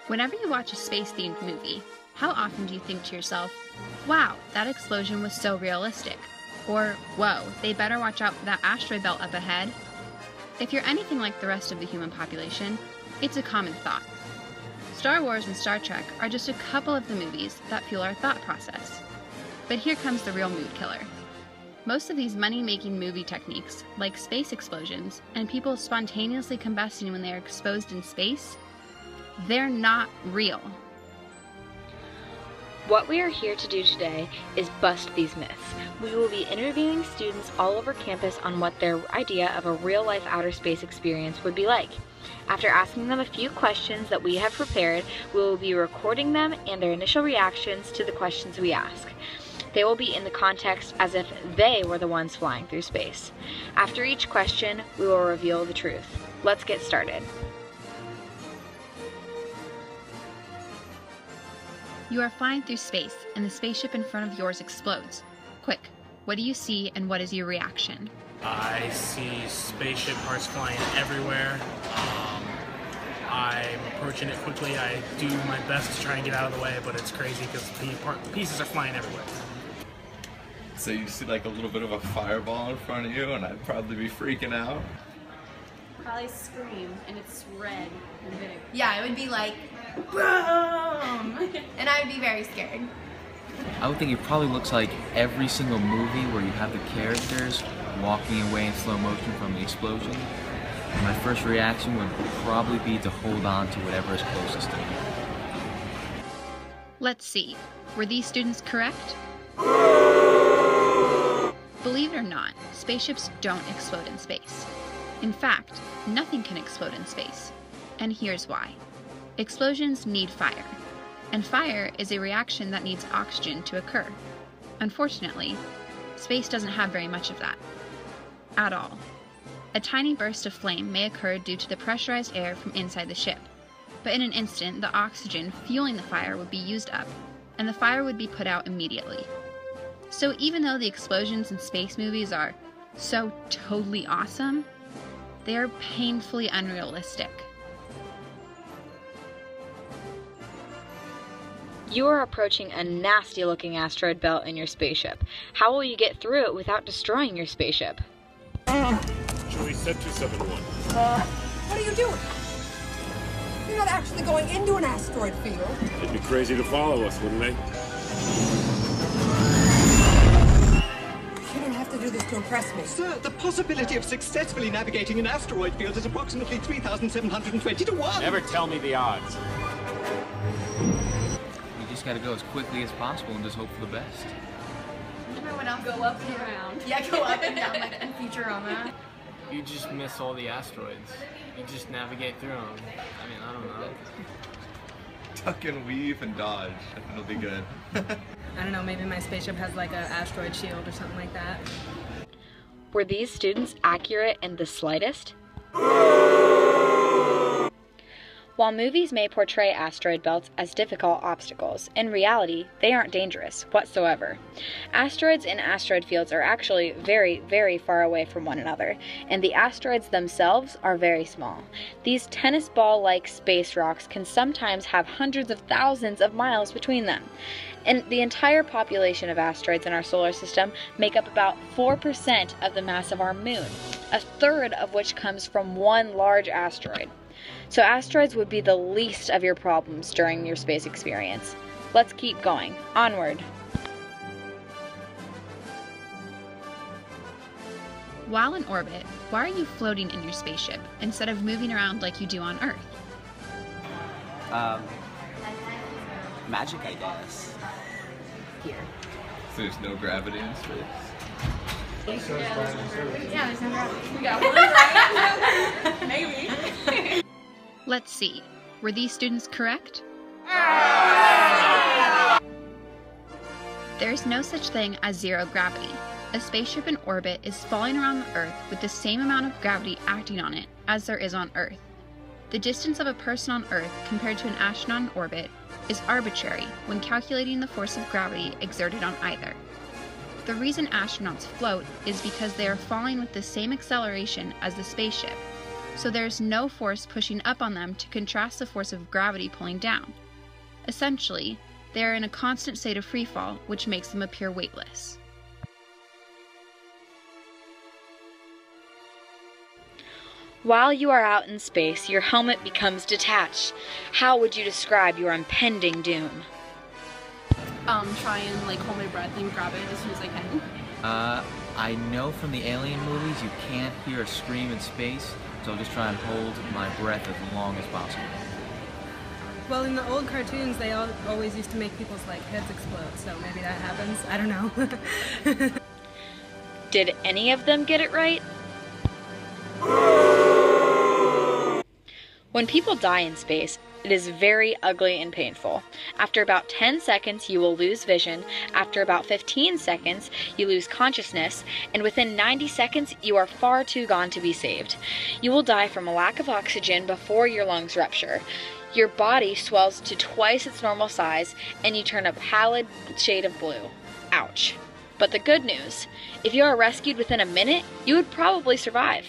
Whenever you watch a space-themed movie, how often do you think to yourself, wow, that explosion was so realistic? Or, whoa, they better watch out for that asteroid belt up ahead? If you're anything like the rest of the human population, it's a common thought. Star Wars and Star Trek are just a couple of the movies that fuel our thought process. But here comes the real mood killer. Most of these money-making movie techniques, like space explosions and people spontaneously combusting when they are exposed in space, they're not real. What we are here to do today is bust these myths. We will be interviewing students all over campus on what their idea of a real-life outer space experience would be like. After asking them a few questions that we have prepared, we will be recording them and their initial reactions to the questions we ask. They will be in the context as if they were the ones flying through space. After each question, we will reveal the truth. Let's get started. You are flying through space, and the spaceship in front of yours explodes. Quick, what do you see, and what is your reaction? I see spaceship parts flying everywhere. I'm approaching it quickly. I do my best to try and get out of the way, but it's crazy because the pieces are flying everywhere. So you see like a little bit of a fireball in front of you, and I'd probably be freaking out. Probably scream, and it's red and big. Yeah, it would be like, boom! And I would be very scared. I would think it probably looks like every single movie where you have the characters walking away in slow motion from the explosion. And my first reaction would probably be to hold on to whatever is closest to me. Let's see, were these students correct? Believe it or not, spaceships don't explode in space. In fact, nothing can explode in space. And here's why. Explosions need fire. And fire is a reaction that needs oxygen to occur. Unfortunately, space doesn't have very much of that. At all. A tiny burst of flame may occur due to the pressurized air from inside the ship. But in an instant, the oxygen fueling the fire would be used up, and the fire would be put out immediately. So even though the explosions in space movies are so totally awesome, they are painfully unrealistic. You are approaching a nasty-looking asteroid belt in your spaceship. How will you get through it without destroying your spaceship? Joey said 271. What are you doing? You're not actually going into an asteroid field. They'd be crazy to follow us, wouldn't they? You don't have to do this to impress me. Sir, the possibility of successfully navigating an asteroid field is approximately 3,720 to 1. Never tell me the odds. You just gotta go as quickly as possible and just hope for the best. Everyone else Go up and around. Yeah, go up and down like in Futurama. You just miss all the asteroids. You just navigate through them. I mean, I don't know. Tuck and weave and dodge. It'll be good. I don't know, maybe my spaceship has like an asteroid shield or something like that. Were these students accurate in the slightest? While movies may portray asteroid belts as difficult obstacles, in reality, they aren't dangerous whatsoever. Asteroids and asteroid fields are actually very, very far away from one another, and the asteroids themselves are very small. These tennis ball-like space rocks can sometimes have hundreds of thousands of miles between them. And the entire population of asteroids in our solar system make up about 4% of the mass of our moon, a third of which comes from one large asteroid. So asteroids would be the least of your problems during your space experience. Let's keep going. Onward. While in orbit, why are you floating in your spaceship instead of moving around like you do on Earth? Magic, I guess. Here. So there's no gravity in space? Yeah, there's no gravity. We got one right. Maybe. Let's see, were these students correct? There's no such thing as zero gravity. A spaceship in orbit is falling around the Earth with the same amount of gravity acting on it as there is on Earth. The distance of a person on Earth compared to an astronaut in orbit is arbitrary when calculating the force of gravity exerted on either. The reason astronauts float is because they are falling with the same acceleration as the spaceship. so there's no force pushing up on them to contrast the force of gravity pulling down. Essentially, they are in a constant state of freefall, which makes them appear weightless. While you are out in space, your helmet becomes detached. How would you describe your impending doom? Try and like hold my breath and grab it as soon as I can. I know from the Alien movies you can't hear a scream in space, so I'll just try and hold my breath as long as possible. Well, in the old cartoons, they always used to make people's like heads explode, so maybe that happens. I don't know. Did any of them get it right? When people die in space, it is very ugly and painful. After about 10 seconds, you will lose vision. After about 15 seconds, you lose consciousness. And within 90 seconds, you are far too gone to be saved. You will die from a lack of oxygen before your lungs rupture. Your body swells to twice its normal size, and you turn a pallid shade of blue. Ouch. But the good news, if you are rescued within a minute, you would probably survive.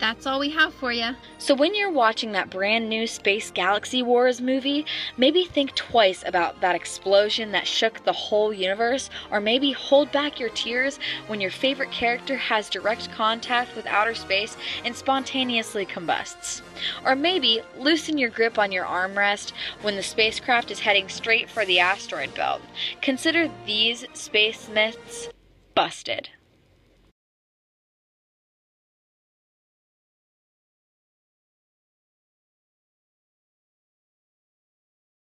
That's all we have for you. So when you're watching that brand new Space Galaxy Wars movie, maybe think twice about that explosion that shook the whole universe, or maybe hold back your tears when your favorite character has direct contact with outer space and spontaneously combusts. Or maybe loosen your grip on your armrest when the spacecraft is heading straight for the asteroid belt. Consider these space myths busted.